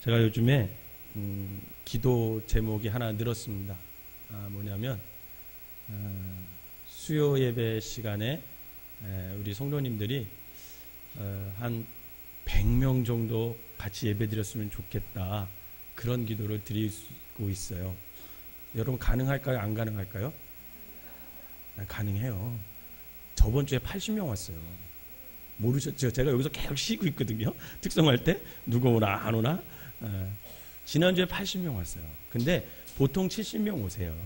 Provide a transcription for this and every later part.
제가 요즘에 기도 제목이 하나 늘었습니다. 뭐냐면 수요 예배 시간에 우리 성도님들이 한 100명 정도 같이 예배 드렸으면 좋겠다, 그런 기도를 드리고 있어요. 여러분 가능할까요? 안 가능할까요? 가능해요. 저번 주에 80명 왔어요. 모르셨죠? 제가 여기서 계속 쉬고 있거든요. 특성할 때 누가 오나 안 오나. 지난주에 80명 왔어요. 근데 보통 70명 오세요.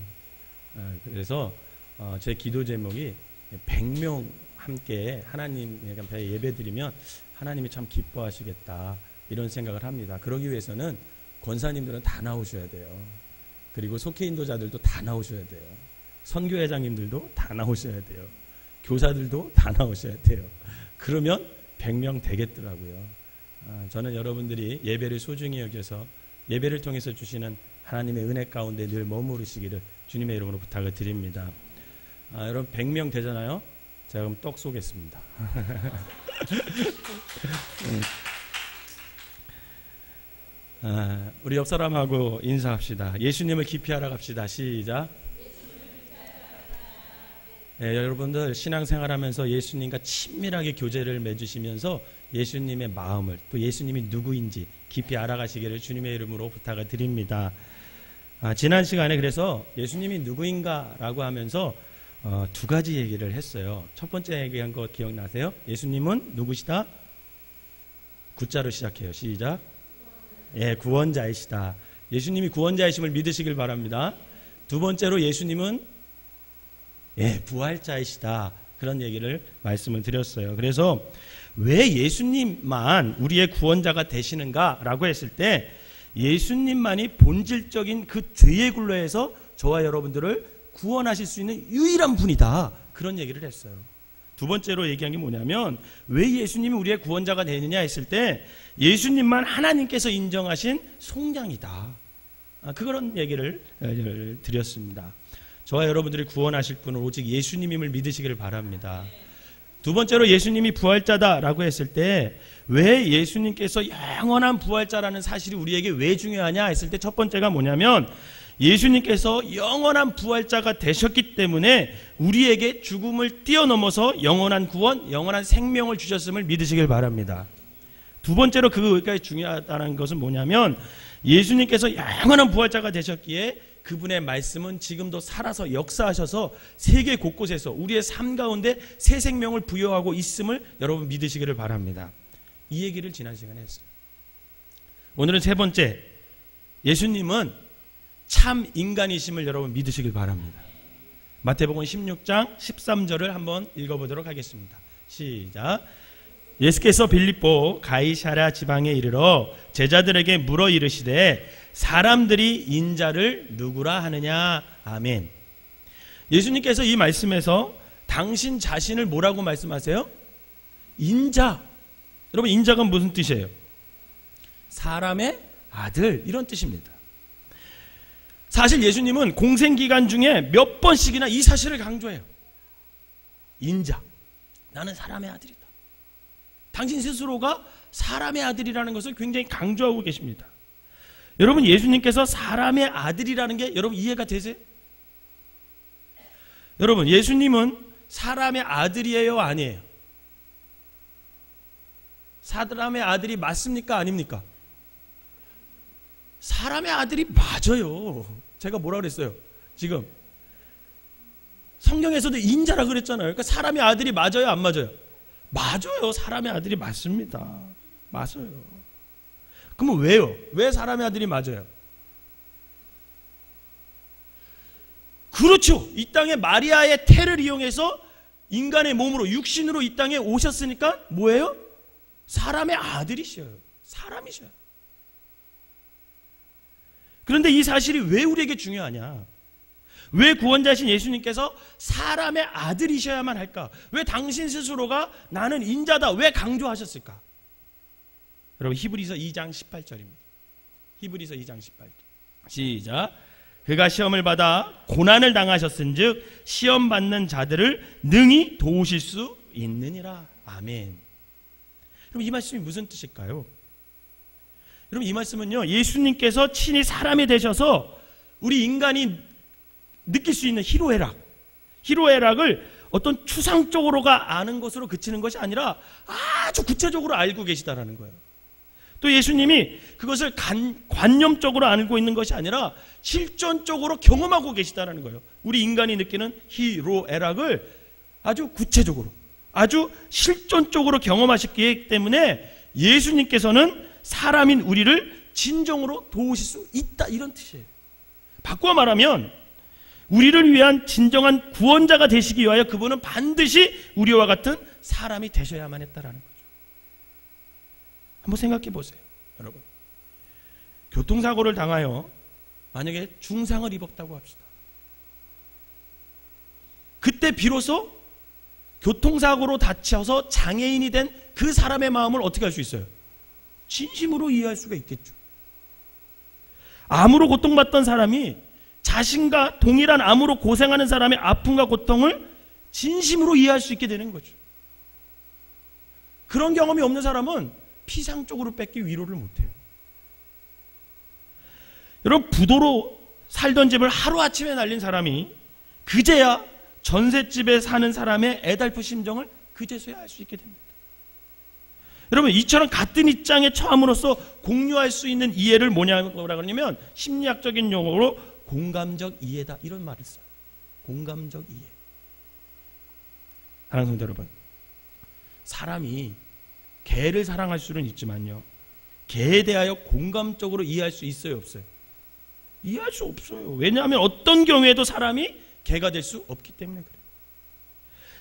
그래서 제 기도 제목이 100명 함께 하나님 앞에 예배드리면 하나님이 참 기뻐하시겠다, 이런 생각을 합니다. 그러기 위해서는 권사님들은 다 나오셔야 돼요. 그리고 속해 인도자들도 다 나오셔야 돼요. 선교회장님들도 다 나오셔야 돼요. 교사들도 다 나오셔야 돼요. 그러면 100명 되겠더라고요. 저는 여러분들이 예배를 소중히 여겨서 예배를 통해서 주시는 하나님의 은혜 가운데 늘 머무르시기를 주님의 이름으로 부탁을 드립니다. 여러분 100명 되잖아요. 제가 그럼 떡 쏘겠습니다. 우리 옆 사람하고 인사합시다. 예수님을 깊이 알아갑시다. 시작. 여러분들 신앙생활하면서 예수님과 친밀하게 교제를 맺으시면서 예수님의 마음을, 또 예수님이 누구인지 깊이 알아가시기를 주님의 이름으로 부탁을 드립니다. 지난 시간에 그래서 예수님이 누구인가라고 하면서 두 가지 얘기를 했어요. 첫 번째 얘기한 거 기억나세요? 예수님은 누구시다? 구자로 시작해요. 시작. 구원자이시다. 예수님이 구원자이심을 믿으시길 바랍니다. 두 번째로 예수님은 부활자이시다. 그런 얘기를 말씀을 드렸어요. 그래서 왜 예수님만 우리의 구원자가 되시는가라고 했을 때 예수님만이 본질적인 그 죄의 굴레에서 저와 여러분들을 구원하실 수 있는 유일한 분이다, 그런 얘기를 했어요. 두 번째로 얘기한 게 뭐냐면 왜 예수님이 우리의 구원자가 되느냐 했을 때 예수님만 하나님께서 인정하신 송장이다, 그런 얘기를 드렸습니다. 저와 여러분들이 구원하실 분은 오직 예수님임을 믿으시기를 바랍니다. 두 번째로 예수님이 부활자다라고 했을 때 왜 예수님께서 영원한 부활자라는 사실이 우리에게 왜 중요하냐 했을 때 첫 번째가 뭐냐면 예수님께서 영원한 부활자가 되셨기 때문에 우리에게 죽음을 뛰어넘어서 영원한 구원, 영원한 생명을 주셨음을 믿으시길 바랍니다. 두 번째로 그가 중요하다는 것은 뭐냐면 예수님께서 영원한 부활자가 되셨기에 그분의 말씀은 지금도 살아서 역사하셔서 세계 곳곳에서 우리의 삶 가운데 새 생명을 부여하고 있음을 여러분 믿으시기를 바랍니다. 이 얘기를 지난 시간에 했어요. 오늘은 세 번째, 예수님은 참 인간이심을 여러분 믿으시길 바랍니다. 마태복음 16장 13절을 한번 읽어보도록 하겠습니다. 시작. 예수께서 빌립보 가이사랴 지방에 이르러 제자들에게 물어 이르시되 사람들이 인자를 누구라 하느냐. 아멘. 예수님께서 이 말씀에서 당신 자신을 뭐라고 말씀하세요? 인자. 여러분 인자가 무슨 뜻이에요? 사람의 아들, 이런 뜻입니다. 사실 예수님은 공생기간 중에 몇 번씩이나 이 사실을 강조해요. 인자, 나는 사람의 아들이다. 당신 스스로가 사람의 아들이라는 것을 굉장히 강조하고 계십니다. 여러분 예수님께서 사람의 아들이라는 게 여러분 이해가 되세요? 여러분 예수님은 사람의 아들이에요, 아니에요? 사람의 아들이 맞습니까, 아닙니까? 사람의 아들이 맞아요. 제가 뭐라 그랬어요? 지금 성경에서도 인자라 그랬잖아요. 그러니까 사람의 아들이 맞아요, 안 맞아요? 맞아요. 사람의 아들이 맞습니다. 맞아요. 그러면 왜요? 왜 사람의 아들이 맞아요? 그렇죠. 이 땅에 마리아의 태를 이용해서 인간의 몸으로 육신으로 이 땅에 오셨으니까 뭐예요? 사람의 아들이셔요. 사람이셔요. 그런데 이 사실이 왜 우리에게 중요하냐? 왜 구원자신 예수님께서 사람의 아들이셔야만 할까? 왜 당신 스스로가 나는 인자다 왜 강조하셨을까? 여러분 히브리서 2장 18절입니다. 히브리서 2장 18절. 시작. 그가 시험을 받아 고난을 당하셨은즉 시험 받는 자들을 능히 도우실 수 있느니라. 아멘. 그럼 이 말씀이 무슨 뜻일까요? 여러분, 이 말씀은요, 예수님께서 친히 사람이 되셔서 우리 인간이 느낄 수 있는 희로애락을 어떤 추상적으로가 아는 것으로 그치는 것이 아니라 아주 구체적으로 알고 계시다라는 거예요. 또 예수님이 그것을 관념적으로 알고 있는 것이 아니라 실존적으로 경험하고 계시다라는 거예요. 우리 인간이 느끼는 희로애락을 아주 구체적으로, 아주 실존적으로 경험하셨기 때문에 예수님께서는 사람인 우리를 진정으로 도우실 수 있다, 이런 뜻이에요. 바꿔 말하면 우리를 위한 진정한 구원자가 되시기 위하여 그분은 반드시 우리와 같은 사람이 되셔야만 했다라는 거죠. 한번 생각해 보세요. 여러분, 교통사고를 당하여 만약에 중상을 입었다고 합시다. 그때 비로소 교통사고로 다쳐서 장애인이 된 그 사람의 마음을 어떻게 할 수 있어요? 진심으로 이해할 수가 있겠죠. 암으로 고통받던 사람이 자신과 동일한 암으로 고생하는 사람의 아픔과 고통을 진심으로 이해할 수 있게 되는 거죠. 그런 경험이 없는 사람은 피상적으로 뺏기 위로를 못해요. 여러분, 부도로 살던 집을 하루아침에 날린 사람이 그제야 전셋집에 사는 사람의 애달픈 심정을 그제서야 알 수 있게 됩니다. 여러분, 이처럼 같은 입장에 처함으로써 공유할 수 있는 이해를 뭐라고 하냐면 심리학적인 용어로 공감적 이해다, 이런 말을 써요. 공감적 이해. 사랑하는 성도 여러분, 사람이 개를 사랑할 수는 있지만요, 개에 대하여 공감적으로 이해할 수 있어요, 없어요? 이해할 수 없어요. 왜냐하면 어떤 경우에도 사람이 개가 될 수 없기 때문에 그래요.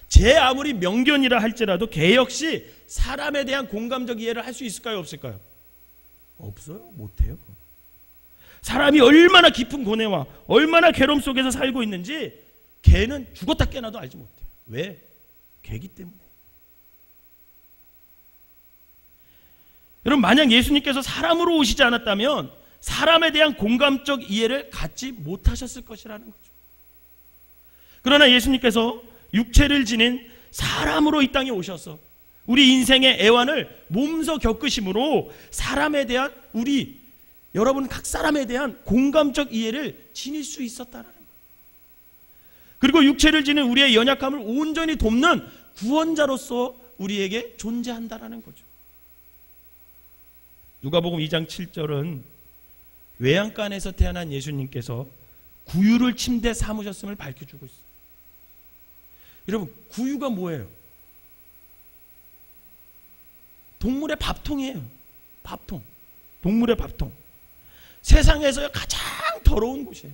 제 아무리 명견이라 할지라도 개 역시 사람에 대한 공감적 이해를 할 수 있을까요, 없을까요? 없어요. 못해요. 사람이 얼마나 깊은 고뇌와 얼마나 괴로움 속에서 살고 있는지 개는 죽었다 깨나도 알지 못해요. 왜? 개기 때문에. 여러분, 만약 예수님께서 사람으로 오시지 않았다면 사람에 대한 공감적 이해를 갖지 못하셨을 것이라는 거죠. 그러나 예수님께서 육체를 지닌 사람으로 이 땅에 오셔서 우리 인생의 애환을 몸소 겪으심으로 사람에 대한 여러분 각 사람에 대한 공감적 이해를 지닐 수 있었다라는 거예요. 그리고 육체를 지닌 우리의 연약함을 온전히 돕는 구원자로서 우리에게 존재한다라는 거죠. 누가복음 2장 7절은 외양간에서 태어난 예수님께서 구유를 침대에 삼으셨음을 밝혀주고 있어요. 여러분, 구유가 뭐예요? 동물의 밥통이에요. 밥통. 동물의 밥통. 세상에서 가장 더러운 곳이에요.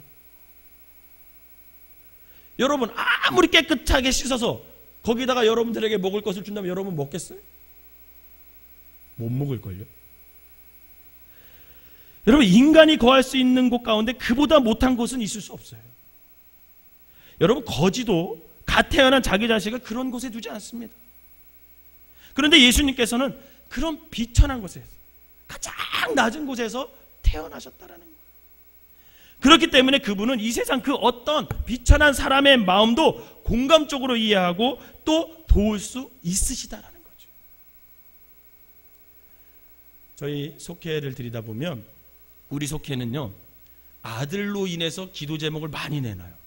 여러분, 아무리 깨끗하게 씻어서 거기다가 여러분들에게 먹을 것을 준다면 여러분 먹겠어요? 못 먹을걸요. 여러분, 인간이 거할 수 있는 곳 가운데 그보다 못한 곳은 있을 수 없어요. 여러분, 거지도 갓 태어난 자기 자식을 그런 곳에 두지 않습니다. 그런데 예수님께서는 그런 비천한 곳에서, 가장 낮은 곳에서 태어나셨다라는 거예요. 그렇기 때문에 그분은 이 세상 그 어떤 비천한 사람의 마음도 공감적으로 이해하고 또 도울 수 있으시다라는 거죠. 저희 속회를 드리다 보면 우리 속회는요, 아들로 인해서 기도 제목을 많이 내놔요.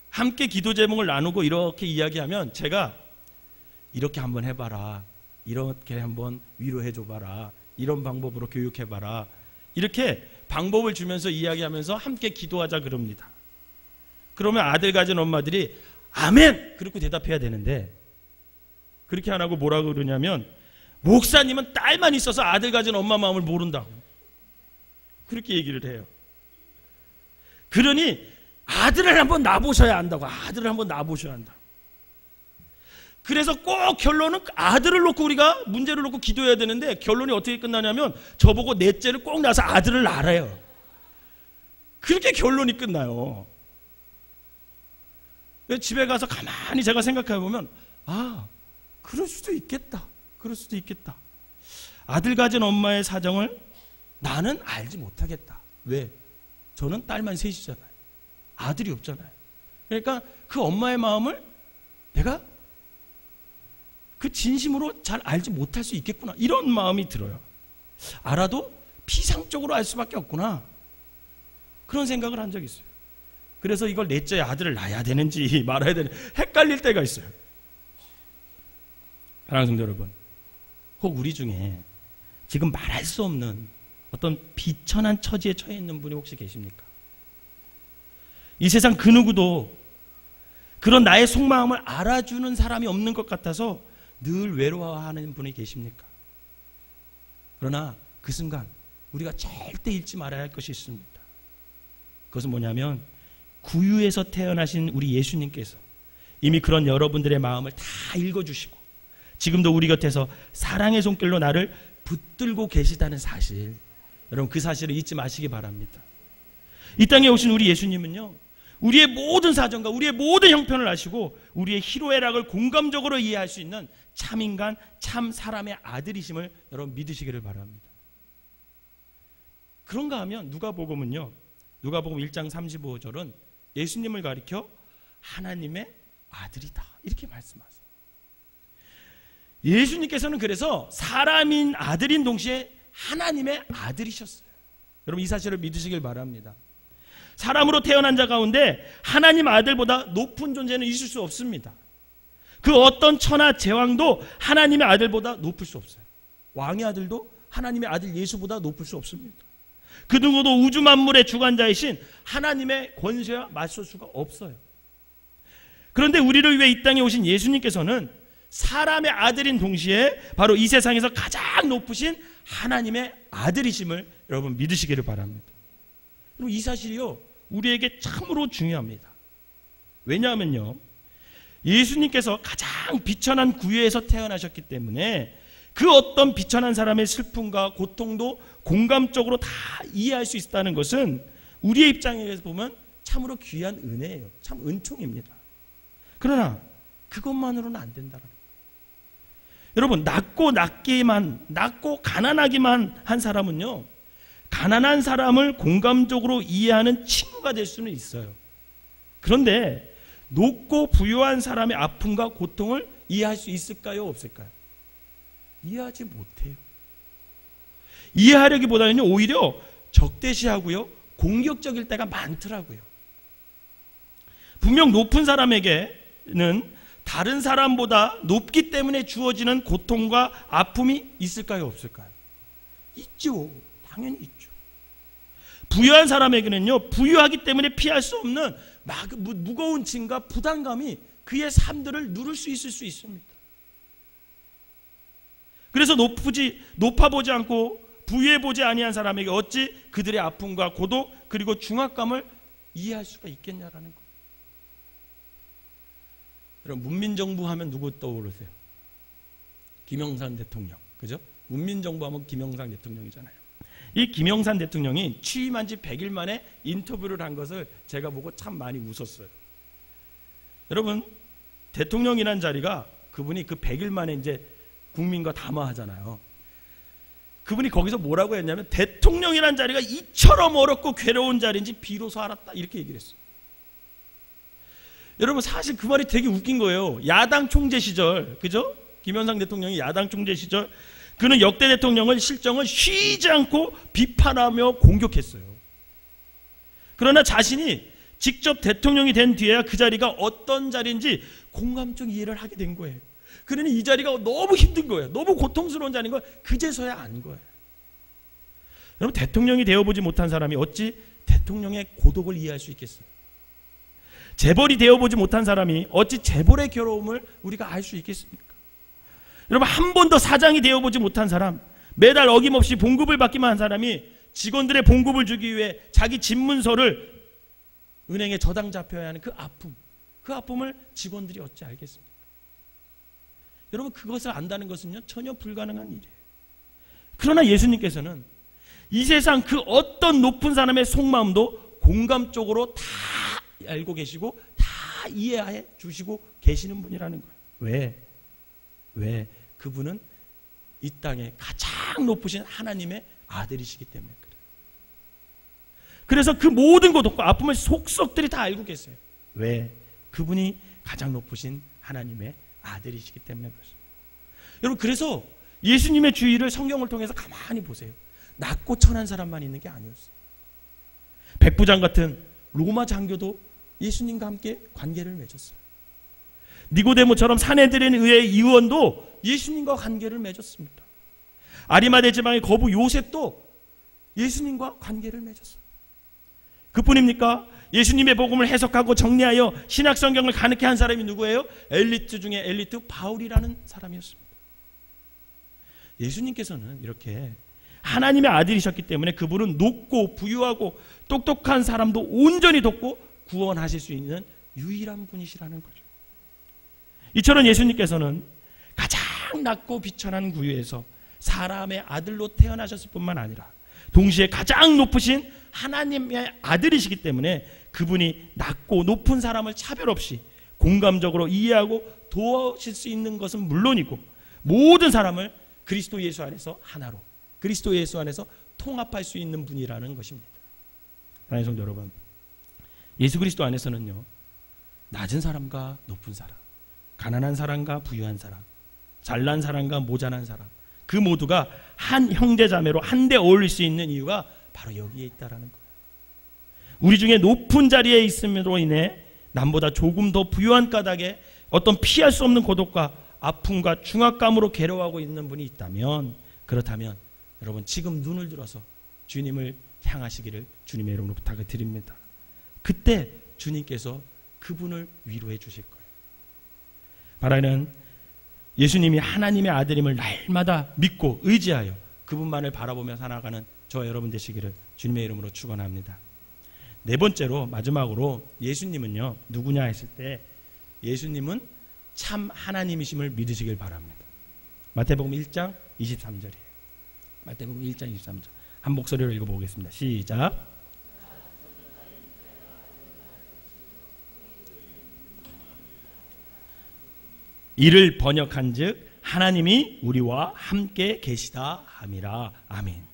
함께 기도 제목을 나누고 이렇게 이야기하면 제가 이렇게 한번 해봐라, 이렇게 한번 위로해줘봐라, 이런 방법으로 교육해봐라, 이렇게 방법을 주면서 이야기하면서 함께 기도하자 그럽니다. 그러면 아들 가진 엄마들이 아멘! 그렇게 대답해야 되는데 그렇게 안 하고 뭐라고 그러냐면 목사님은 딸만 있어서 아들 가진 엄마 마음을 모른다고 그렇게 얘기를 해요. 그러니 아들을 한번 낳아보셔야 한다고. 아들을 한번 낳아보셔야 한다. 그래서 꼭 결론은 아들을 놓고 우리가 문제를 놓고 기도해야 되는데 결론이 어떻게 끝나냐면 저보고 넷째를 꼭 낳아서 아들을 낳아요. 그렇게 결론이 끝나요. 집에 가서 가만히 제가 생각해보면 그럴 수도 있겠다. 그럴 수도 있겠다. 아들 가진 엄마의 사정을 나는 알지 못하겠다. 왜? 저는 딸만 셋이잖아요. 아들이 없잖아요. 그러니까 그 엄마의 마음을 내가 그 진심으로 잘 알지 못할 수 있겠구나, 이런 마음이 들어요. 알아도 피상적으로 알 수밖에 없구나, 그런 생각을 한 적이 있어요. 그래서 이걸 넷째 아들을 낳아야 되는지 말아야 되는지 헷갈릴 때가 있어요. 사랑하는 성도 여러분, 혹 우리 중에 지금 말할 수 없는 어떤 비천한 처지에 처해 있는 분이 혹시 계십니까? 이 세상 그 누구도 그런 나의 속마음을 알아주는 사람이 없는 것 같아서 늘 외로워하는 분이 계십니까? 그러나 그 순간 우리가 절대 잊지 말아야 할 것이 있습니다. 그것은 뭐냐면, 구유에서 태어나신 우리 예수님께서 이미 그런 여러분들의 마음을 다 읽어주시고 지금도 우리 곁에서 사랑의 손길로 나를 붙들고 계시다는 사실, 여러분 그 사실을 잊지 마시기 바랍니다. 이 땅에 오신 우리 예수님은요, 우리의 모든 사정과 우리의 모든 형편을 아시고 우리의 희로애락을 공감적으로 이해할 수 있는 참 인간, 참 사람의 아들이심을 여러분 믿으시기를 바랍니다. 그런가 하면 누가복음은요, 누가복음 1장 35절은 예수님을 가리켜 하나님의 아들이다, 이렇게 말씀하세요. 예수님께서는 그래서 사람인 아들인 동시에 하나님의 아들이셨어요. 여러분 이 사실을 믿으시길 바랍니다. 사람으로 태어난 자 가운데 하나님 아들보다 높은 존재는 있을 수 없습니다. 그 어떤 천하 제왕도 하나님의 아들보다 높을 수 없어요. 왕의 아들도 하나님의 아들 예수보다 높을 수 없습니다. 그 누구도 우주 만물의 주관자이신 하나님의 권세와 맞설 수가 없어요. 그런데 우리를 위해 이 땅에 오신 예수님께서는 사람의 아들인 동시에 바로 이 세상에서 가장 높으신 하나님의 아들이심을 여러분 믿으시기를 바랍니다. 그리고 이 사실이요, 우리에게 참으로 중요합니다. 왜냐하면요, 예수님께서 가장 비천한 구유에서 태어나셨기 때문에 그 어떤 비천한 사람의 슬픔과 고통도 공감적으로 다 이해할 수 있다는 것은 우리의 입장에서 보면 참으로 귀한 은혜예요. 참 은총입니다. 그러나 그것만으로는 안 된다는 거예요. 여러분, 낮고 가난하기만 한 사람은요, 가난한 사람을 공감적으로 이해하는 친구가 될 수는 있어요. 그런데 높고 부유한 사람의 아픔과 고통을 이해할 수 있을까요, 없을까요? 이해하지 못해요. 이해하려기보다는 오히려 적대시하고요, 공격적일 때가 많더라고요. 분명 높은 사람에게는 다른 사람보다 높기 때문에 주어지는 고통과 아픔이 있을까요, 없을까요? 있죠. 당연히 있죠. 부유한 사람에게는요, 부유하기 때문에 피할 수 없는 무거운 짐과 부담감이 그의 삶들을 누를 수 있을 수 있습니다. 그래서 높아보지 않고 부유해보지 아니한 사람에게 어찌 그들의 아픔과 고독 그리고 중압감을 이해할 수가 있겠냐라는 거예요. 여러분, 문민정부 하면 누구 떠오르세요? 김영삼 대통령, 그죠? 문민정부 하면 김영삼 대통령이잖아요. 이 김영삼 대통령이 취임한 지 100일 만에 인터뷰를 한 것을 제가 보고 참 많이 웃었어요. 여러분, 대통령이란 자리가 그분이 그 100일 만에 이제 국민과 담화하잖아요. 그분이 거기서 뭐라고 했냐면, 대통령이란 자리가 이처럼 어렵고 괴로운 자리인지 비로소 알았다, 이렇게 얘기를 했어요. 여러분, 사실 그 말이 되게 웃긴 거예요. 야당 총재 시절, 그죠? 김영삼 대통령이 야당 총재 시절, 그는 역대 대통령의 실정을 쉬지 않고 비판하며 공격했어요. 그러나 자신이 직접 대통령이 된 뒤에야 그 자리가 어떤 자리인지 공감적 이해를 하게 된 거예요. 그러니 이 자리가 너무 힘든 거예요. 너무 고통스러운 자리인 걸 그제서야 안 거예요. 여러분, 대통령이 되어보지 못한 사람이 어찌 대통령의 고독을 이해할 수 있겠어요? 재벌이 되어보지 못한 사람이 어찌 재벌의 괴로움을 우리가 알 수 있겠습니까? 여러분, 한 번도 사장이 되어보지 못한 사람, 매달 어김없이 봉급을 받기만 한 사람이 직원들의 봉급을 주기 위해 자기 집문서를 은행에 저당 잡혀야 하는 그 아픔을 직원들이 어찌 알겠습니까? 여러분, 그것을 안다는 것은요, 전혀 불가능한 일이에요. 그러나 예수님께서는 이 세상 그 어떤 높은 사람의 속마음도 공감적으로 다 알고 계시고 다 이해해 주시고 계시는 분이라는 거예요. 왜? 그분은 이 땅에 가장 높으신 하나님의 아들이시기 때문에 그래요. 그래서 그 모든 고통과 아픔을 속속들이 다 알고 계세요. 왜? 그분이 가장 높으신 하나님의 아들이시기 때문에 그렇습니다. 여러분, 그래서 예수님의 주의를 성경을 통해서 가만히 보세요. 낮고 천한 사람만 있는 게 아니었어요. 백부장 같은 로마 장교도 예수님과 함께 관계를 맺었어요. 니고데모처럼 사내들인 의회 의원도 예수님과 관계를 맺었습니다. 아리마대 지방의 거부 요셉도 예수님과 관계를 맺었어요. 그뿐입니까? 예수님의 복음을 해석하고 정리하여 신약 성경을 가능케 한 사람이 누구예요? 엘리트 중에 엘리트 바울이라는 사람이었습니다. 예수님께서는 이렇게 하나님의 아들이셨기 때문에 그분은 높고 부유하고 똑똑한 사람도 온전히 돕고 구원하실 수 있는 유일한 분이시라는 거죠. 이처럼 예수님께서는 가장 낮고 비천한 구유에서 사람의 아들로 태어나셨을 뿐만 아니라 동시에 가장 높으신 하나님의 아들이시기 때문에 그분이 낮고 높은 사람을 차별 없이 공감적으로 이해하고 도우실 수 있는 것은 물론이고 모든 사람을 그리스도 예수 안에서 하나로, 그리스도 예수 안에서 통합할 수 있는 분이라는 것입니다. 사랑하는 성도 여러분, 예수 그리스도 안에서는요, 낮은 사람과 높은 사람, 가난한 사람과 부유한 사람, 잘난 사람과 모자란 사람, 그 모두가 한 형제자매로 한데 어울릴 수 있는 이유가 바로 여기에 있다라는 거예요. 우리 중에 높은 자리에 있음으로 인해 남보다 조금 더 부유한 까닭에 어떤 피할 수 없는 고독과 아픔과 중압감으로 괴로워하고 있는 분이 있다면, 그렇다면 여러분 지금 눈을 들어서 주님을 향하시기를 주님의 이름으로 부탁을 드립니다. 그때 주님께서 그분을 위로해 주실 거예요. 바라는 예수님이 하나님의 아들임을 날마다 믿고 의지하여 그분만을 바라보며 살아가는 저와 여러분 되시기를 주님의 이름으로 축원합니다. 네 번째로, 마지막으로 예수님은요 누구냐 했을 때 예수님은 참 하나님이심을 믿으시길 바랍니다. 마태복음 1장 23절이에요. 마태복음 1장 23절 한 목소리로 읽어보겠습니다. 시작. 이를 번역한즉 하나님이 우리와 함께 계시다 함이라. 아멘.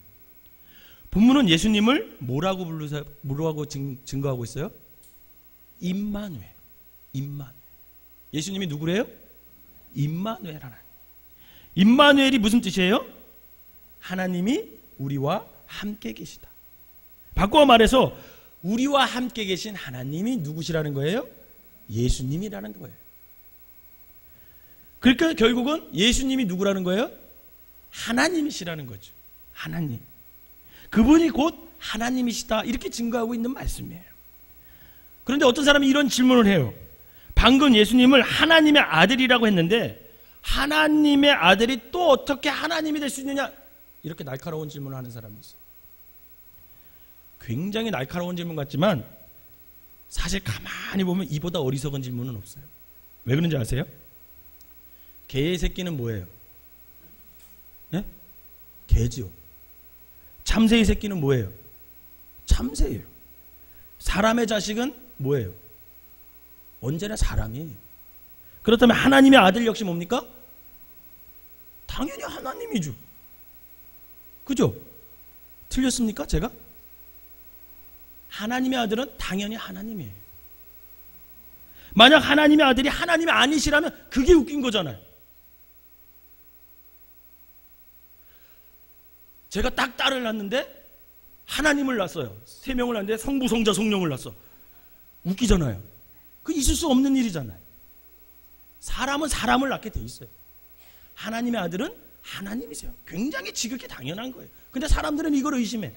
본문은 예수님을 뭐라고 증거하고 있어요? 임마누엘. 예수님이 누구래요? 임마누엘 하나님. 임마누엘이 무슨 뜻이에요? 하나님이 우리와 함께 계시다. 바꿔 말해서 우리와 함께 계신 하나님이 누구시라는 거예요? 예수님이라는 거예요. 그러니까 결국은 예수님이 누구라는 거예요? 하나님이시라는 거죠. 하나님. 그분이 곧 하나님이시다, 이렇게 증거하고 있는 말씀이에요. 그런데 어떤 사람이 이런 질문을 해요. 방금 예수님을 하나님의 아들이라고 했는데 하나님의 아들이 또 어떻게 하나님이 될 수 있느냐, 이렇게 날카로운 질문을 하는 사람이 있어요. 굉장히 날카로운 질문 같지만 사실 가만히 보면 이보다 어리석은 질문은 없어요. 왜 그런지 아세요? 개의 새끼는 뭐예요? 네? 개지요. 참새의 새끼는 뭐예요? 참새예요. 사람의 자식은 뭐예요? 언제나 사람이에요. 그렇다면 하나님의 아들 역시 뭡니까? 당연히 하나님이죠. 그죠? 틀렸습니까? 제가? 하나님의 아들은 당연히 하나님이에요. 만약 하나님의 아들이 하나님이 아니시라면 그게 웃긴 거잖아요. 제가 딱 딸을 낳았는데 하나님을 낳았어요. 3명을 낳았는데 성부, 성자, 성령을 낳았어. 웃기잖아요. 그 있을 수 없는 일이잖아요. 사람은 사람을 낳게 돼 있어요. 하나님의 아들은 하나님이세요. 굉장히 지극히 당연한 거예요. 근데 사람들은 이걸 의심해.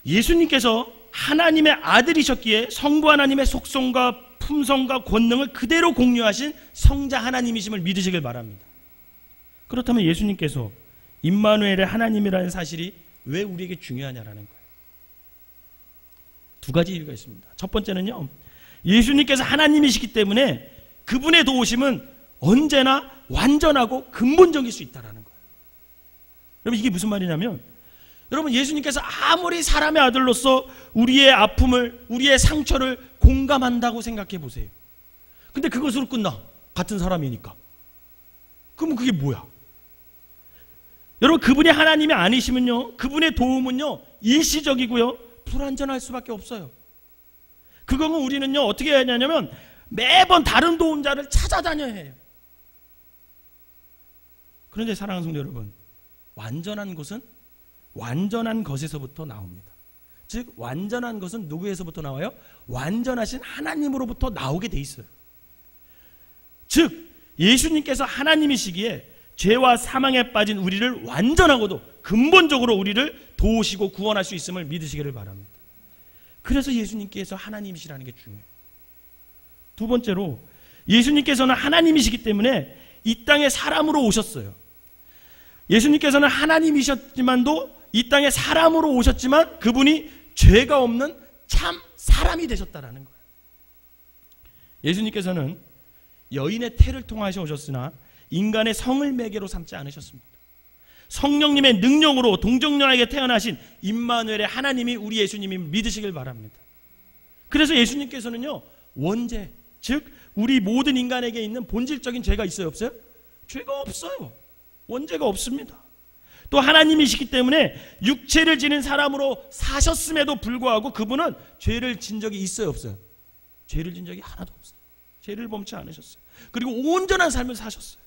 예수님께서 하나님의 아들이셨기에 성부 하나님의 속성과 품성과 권능을 그대로 공유하신 성자 하나님이심을 믿으시길 바랍니다. 그렇다면 예수님께서 임마누엘의 하나님이라는 사실이 왜 우리에게 중요하냐라는 거예요. 두 가지 이유가 있습니다. 첫 번째는요, 예수님께서 하나님이시기 때문에 그분의 도우심은 언제나 완전하고 근본적일 수 있다는 거예요. 여러분, 이게 무슨 말이냐면, 여러분, 예수님께서 아무리 사람의 아들로서 우리의 아픔을, 우리의 상처를 공감한다고 생각해 보세요. 근데 그것으로 끝나. 같은 사람이니까. 그러면 그게 뭐야? 여러분, 그분이 하나님이 아니시면요, 그분의 도움은요 일시적이고요 불완전할 수밖에 없어요. 그거는 우리는요 어떻게 해야 하냐면 매번 다른 도움자를 찾아다녀야 해요. 그런데 사랑하는 성도 여러분, 완전한 것은 완전한 것에서부터 나옵니다. 즉 완전한 것은 누구에서부터 나와요? 완전하신 하나님으로부터 나오게 돼 있어요. 즉 예수님께서 하나님이시기에 죄와 사망에 빠진 우리를 완전하고도 근본적으로 우리를 도우시고 구원할 수 있음을 믿으시기를 바랍니다. 그래서 예수님께서 하나님이시라는 게 중요해요. 두 번째로 예수님께서는 하나님이시기 때문에 이 땅에 사람으로 오셨어요. 예수님께서는 하나님이셨지만도 이 땅에 사람으로 오셨지만 그분이 죄가 없는 참 사람이 되셨다라는 거예요. 예수님께서는 여인의 태를 통하여 오셨으나 인간의 성을 매개로 삼지 않으셨습니다. 성령님의 능력으로 동정녀에게 태어나신 임마누엘의 하나님이 우리 예수님이 믿으시길 바랍니다. 그래서 예수님께서는요, 원죄, 즉 우리 모든 인간에게 있는 본질적인 죄가 있어요, 없어요? 죄가 없어요. 원죄가 없습니다. 또 하나님이시기 때문에 육체를 지닌 사람으로 사셨음에도 불구하고 그분은 죄를 진 적이 있어요, 없어요? 죄를 진 적이 하나도 없어요. 죄를 범치 않으셨어요. 그리고 온전한 삶을 사셨어요.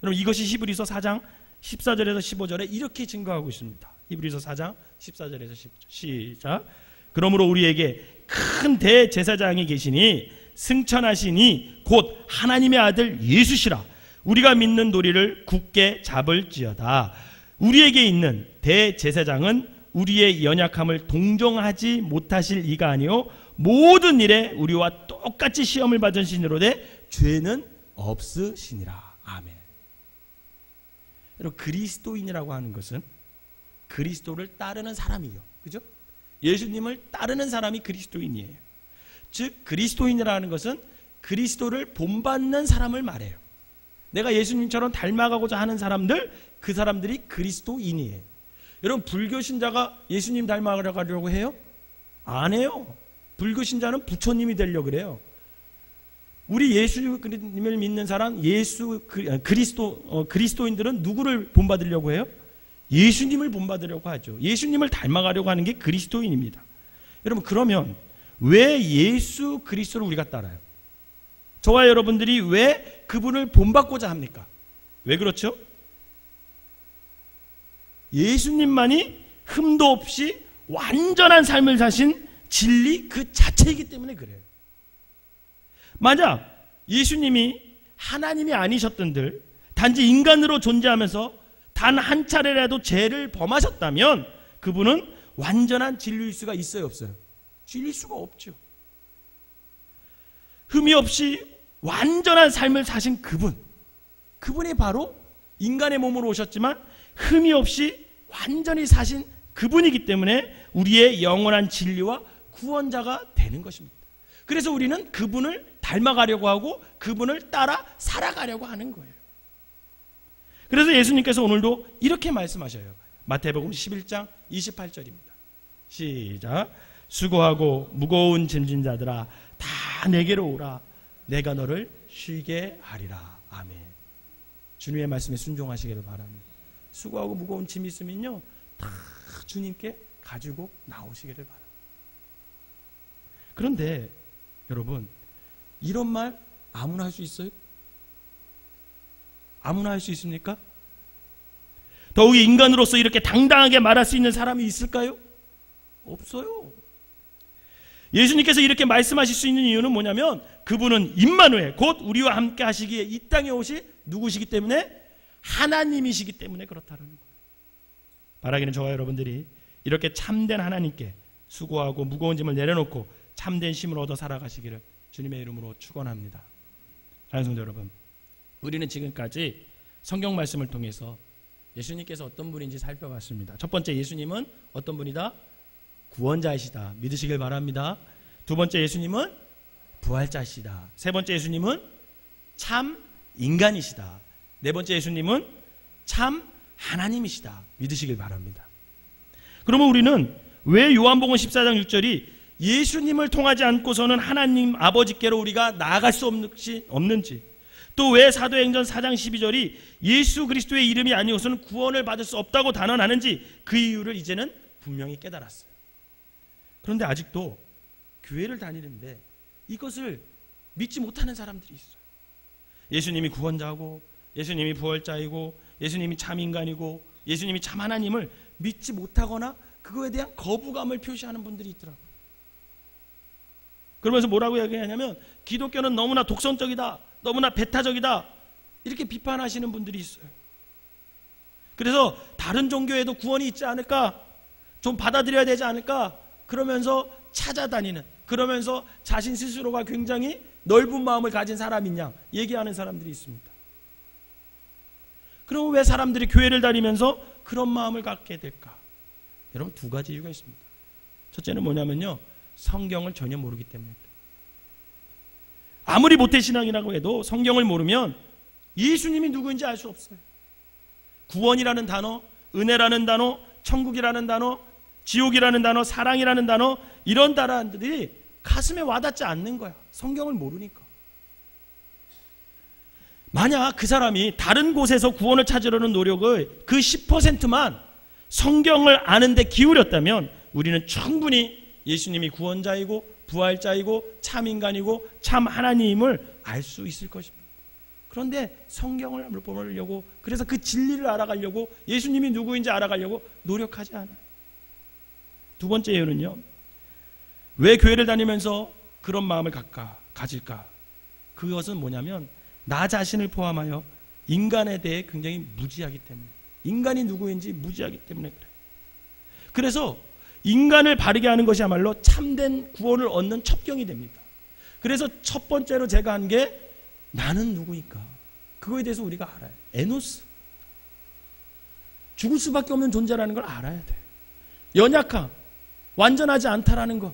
여러분, 이것이 히브리서 4장 14절에서 15절에 이렇게 증거하고 있습니다. 히브리서 4장 14절에서 15절 시작. 그러므로 우리에게 큰 대제사장이 계시니 승천하시니 곧 하나님의 아들 예수시라. 우리가 믿는 도리를 굳게 잡을지어다. 우리에게 있는 대제사장은 우리의 연약함을 동정하지 못하실 이가 아니요 모든 일에 우리와 똑같이 시험을 받은 신으로되 죄는 없으시니라. 아멘. 여러분, 그리스도인이라고 하는 것은 그리스도를 따르는 사람이에요. 그죠? 예수님을 따르는 사람이 그리스도인이에요. 즉 그리스도인이라는 것은 그리스도를 본받는 사람을 말해요. 내가 예수님처럼 닮아가고자 하는 사람들, 그 사람들이 그리스도인이에요. 여러분, 불교 신자가 예수님 닮아가려고 해요? 안 해요. 불교 신자는 부처님이 되려고 그래요. 우리 예수님을 믿는 사람, 그리스도인들은 누구를 본받으려고 해요? 예수님을 본받으려고 하죠. 예수님을 닮아가려고 하는 게 그리스도인입니다. 여러분, 그러면 왜 예수 그리스도를 우리가 따라요? 저와 여러분들이 왜 그분을 본받고자 합니까? 왜 그렇죠? 예수님만이 흠도 없이 완전한 삶을 사신 진리 그 자체이기 때문에 그래요. 만약 예수님이 하나님이 아니셨던들, 단지 인간으로 존재하면서 단 한 차례라도 죄를 범하셨다면 그분은 완전한 진리일 수가 있어요, 없어요? 진리일 수가 없죠. 흠이 없이 완전한 삶을 사신 그분이 바로 인간의 몸으로 오셨지만 흠이 없이 완전히 사신 그분이기 때문에 우리의 영원한 진리와 구원자가 되는 것입니다. 그래서 우리는 그분을 닮아가려고 하고 그분을 따라 살아가려고 하는 거예요. 그래서 예수님께서 오늘도 이렇게 말씀하셔요. 마태복음 11장 28절입니다. 시작. 수고하고 무거운 짐진 자들아 다 내게로 오라. 내가 너를 쉬게 하리라. 아멘. 주님의 말씀에 순종하시기를 바랍니다. 수고하고 무거운 짐이 있으면요, 다 주님께 가지고 나오시기를 바랍니다. 그런데 여러분, 이런 말 아무나 할 수 있어요? 아무나 할 수 있습니까? 더욱이 인간으로서 이렇게 당당하게 말할 수 있는 사람이 있을까요? 없어요. 예수님께서 이렇게 말씀하실 수 있는 이유는 뭐냐면 그분은 임마누엘, 곧 우리와 함께 하시기에 이 땅에 오신 누구시기 때문에? 하나님이시기 때문에 그렇다는 거예요. 바라기는 저와 여러분들이 이렇게 참된 하나님께 수고하고 무거운 짐을 내려놓고 참된 힘을 얻어 살아가시기를 주님의 이름으로 축원합니다. 사랑하는 성도 여러분, 우리는 지금까지 성경 말씀을 통해서 예수님께서 어떤 분인지 살펴봤습니다. 첫 번째, 예수님은 어떤 분이다? 구원자이시다. 믿으시길 바랍니다. 두 번째, 예수님은 부활자이시다. 세 번째, 예수님은 참 인간이시다. 네 번째, 예수님은 참 하나님이시다. 믿으시길 바랍니다. 그러면 우리는 왜 요한복음 14장 6절이 예수님을 통하지 않고서는 하나님 아버지께로 우리가 나아갈 수 없는지, 또 왜 사도행전 4장 12절이 예수 그리스도의 이름이 아니고서는 구원을 받을 수 없다고 단언하는지 그 이유를 이제는 분명히 깨달았어요. 그런데 아직도 교회를 다니는데 이것을 믿지 못하는 사람들이 있어요. 예수님이 구원자고, 예수님이 부활자이고, 예수님이 참 인간이고, 예수님이 참 하나님을 믿지 못하거나 그거에 대한 거부감을 표시하는 분들이 있더라고요. 그러면서 뭐라고 얘기하냐면 기독교는 너무나 독선적이다, 너무나 배타적이다, 이렇게 비판하시는 분들이 있어요. 그래서 다른 종교에도 구원이 있지 않을까, 좀 받아들여야 되지 않을까, 그러면서 찾아다니는, 그러면서 자신 스스로가 굉장히 넓은 마음을 가진 사람인 양 얘기하는 사람들이 있습니다. 그럼 왜 사람들이 교회를 다니면서 그런 마음을 갖게 될까? 여러분, 두 가지 이유가 있습니다. 첫째는 뭐냐면요, 성경을 전혀 모르기 때문에 그래요. 아무리 모태신앙이라고 해도 성경을 모르면 예수님이 누구인지 알 수 없어요. 구원이라는 단어, 은혜라는 단어, 천국이라는 단어, 지옥이라는 단어, 사랑이라는 단어, 이런 단어들이 가슴에 와닿지 않는 거야. 성경을 모르니까. 만약 그 사람이 다른 곳에서 구원을 찾으려는 노력을 그 10%만 성경을 아는 데 기울였다면 우리는 충분히 예수님이 구원자이고 부활자이고 참 인간이고 참 하나님을 알 수 있을 것입니다. 그런데 성경을 보려고, 그래서 그 진리를 알아가려고, 예수님이 누구인지 알아가려고 노력하지 않아요. 두 번째 이유는요, 왜 교회를 다니면서 그런 마음을 가질까? 그것은 뭐냐면 나 자신을 포함하여 인간에 대해 굉장히 무지하기 때문에, 인간이 누구인지 무지하기 때문에 그래요. 그래서 인간을 바르게 하는 것이야말로 참된 구원을 얻는 첩경이 됩니다. 그래서 첫 번째로 제가 한 게 나는 누구일까? 그거에 대해서 우리가 알아야 돼. 에노스. 죽을 수밖에 없는 존재라는 걸 알아야 돼. 연약함, 완전하지 않다라는 것,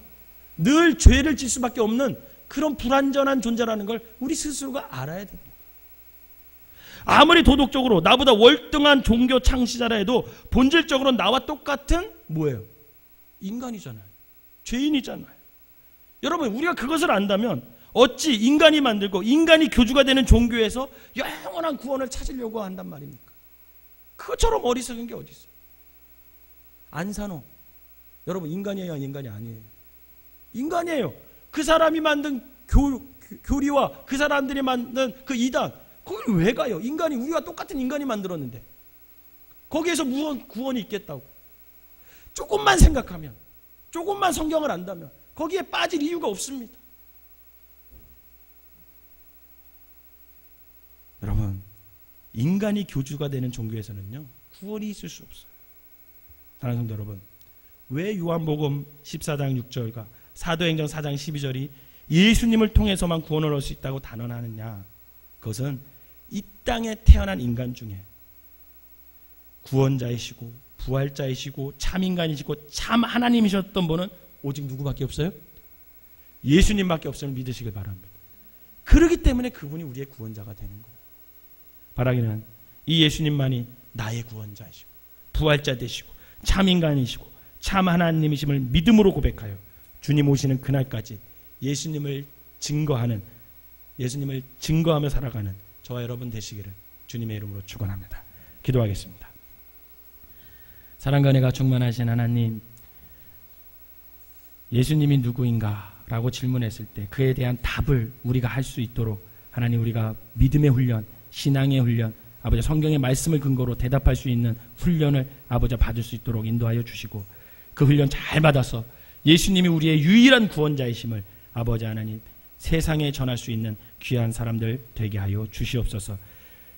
늘 죄를 질 수밖에 없는 그런 불완전한 존재라는 걸 우리 스스로가 알아야 됩니다. 아무리 도덕적으로 나보다 월등한 종교 창시자라 해도 본질적으로 나와 똑같은 뭐예요? 인간이잖아요. 죄인이잖아요. 여러분, 우리가 그것을 안다면 어찌 인간이 만들고 인간이 교주가 되는 종교에서 영원한 구원을 찾으려고 한단 말입니까? 그것처럼 어리석은 게 어디 있어요? 안산호, 여러분, 인간이에요, 인간이 아니에요? 인간이에요. 그 사람이 만든 교리와 그 사람들이 만든 그 이단, 거길 왜 가요? 인간이, 우리가 똑같은 인간이 만들었는데 거기에서 무슨 구원이 있겠다고? 조금만 생각하면, 조금만 성경을 안다면 거기에 빠질 이유가 없습니다. 여러분, 인간이 교주가 되는 종교에서는요, 구원이 있을 수 없어요. 사랑하는 성도 여러분, 왜 요한복음 14장 6절과 사도행전 4장 12절이 예수님을 통해서만 구원을 얻을 수 있다고 단언하느냐? 그것은 이 땅에 태어난 인간 중에 구원자이시고 부활자이시고 참 인간이시고 참 하나님이셨던 분은 오직 누구밖에 없어요? 예수님밖에 없음을 믿으시길 바랍니다. 그렇기 때문에 그분이 우리의 구원자가 되는 거예요. 바라기는 이 예수님만이 나의 구원자이시고 부활자 되시고 참 인간이시고 참 하나님이심을 믿음으로 고백하여 주님 오시는 그날까지 예수님을 증거하며 살아가는 저와 여러분 되시기를 주님의 이름으로 축원합니다. 기도하겠습니다. 사랑과 은혜가 충만하신 하나님, 예수님이 누구인가? 라고 질문했을 때 그에 대한 답을 우리가 할 수 있도록 하나님, 우리가 믿음의 훈련, 신앙의 훈련, 아버지 성경의 말씀을 근거로 대답할 수 있는 훈련을 아버지 받을 수 있도록 인도하여 주시고, 그 훈련 잘 받아서 예수님이 우리의 유일한 구원자이심을 아버지 하나님 세상에 전할 수 있는 귀한 사람들 되게 하여 주시옵소서.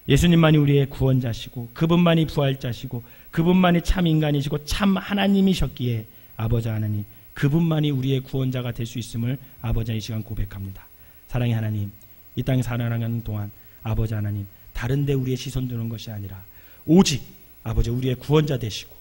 예수님만이 우리의 구원자시고 그분만이 부활자시고 그분만이 참 인간이시고 참 하나님이셨기에 아버지 하나님, 그분만이 우리의 구원자가 될 수 있음을 아버지 이 시간 고백합니다. 사랑의 하나님, 이 땅에 살아가는 동안 아버지 하나님, 다른 데 우리의 시선 두는 것이 아니라 오직 아버지 우리의 구원자 되시고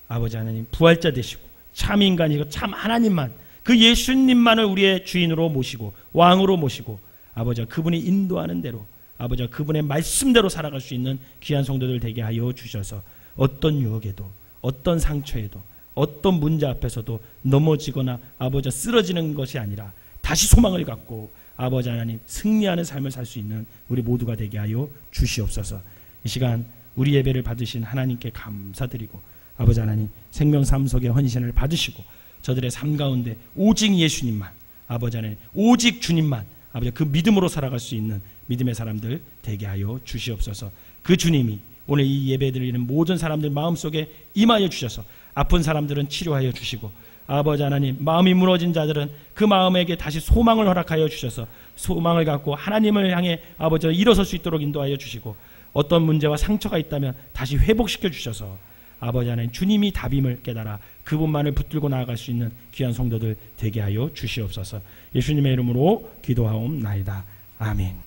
아버지 하나님 부활자 되시고 참 인간이고 참 하나님만, 그 예수님만을 우리의 주인으로 모시고 왕으로 모시고 아버지 그분이 인도하는 대로 아버지 그분의 말씀대로 살아갈 수 있는 귀한 성도들 되게 하여 주셔서 어떤 유혹에도 어떤 상처에도 어떤 문제 앞에서도 넘어지거나 아버지 쓰러지는 것이 아니라 다시 소망을 갖고 아버지 하나님 승리하는 삶을 살 수 있는 우리 모두가 되게 하여 주시옵소서. 이 시간 우리 예배를 받으신 하나님께 감사드리고 아버지 하나님 생명 삶 속의 헌신을 받으시고 저들의 삶 가운데 오직 예수님만, 아버지 하나님 오직 주님만 아버지 그 믿음으로 살아갈 수 있는 믿음의 사람들 되게 하여 주시옵소서. 그 주님이 오늘 이 예배 드리는 모든 사람들 마음속에 임하여 주셔서 아픈 사람들은 치료하여 주시고 아버지 하나님 마음이 무너진 자들은 그 마음에게 다시 소망을 허락하여 주셔서 소망을 갖고 하나님을 향해 아버지 일어설 수 있도록 인도하여 주시고 어떤 문제와 상처가 있다면 다시 회복시켜 주셔서 아버지 하나님 주님이 답임을 깨달아 그분만을 붙들고 나아갈 수 있는 귀한 성도들 되게 하여 주시옵소서. 예수님의 이름으로 기도하옵나이다. 아멘.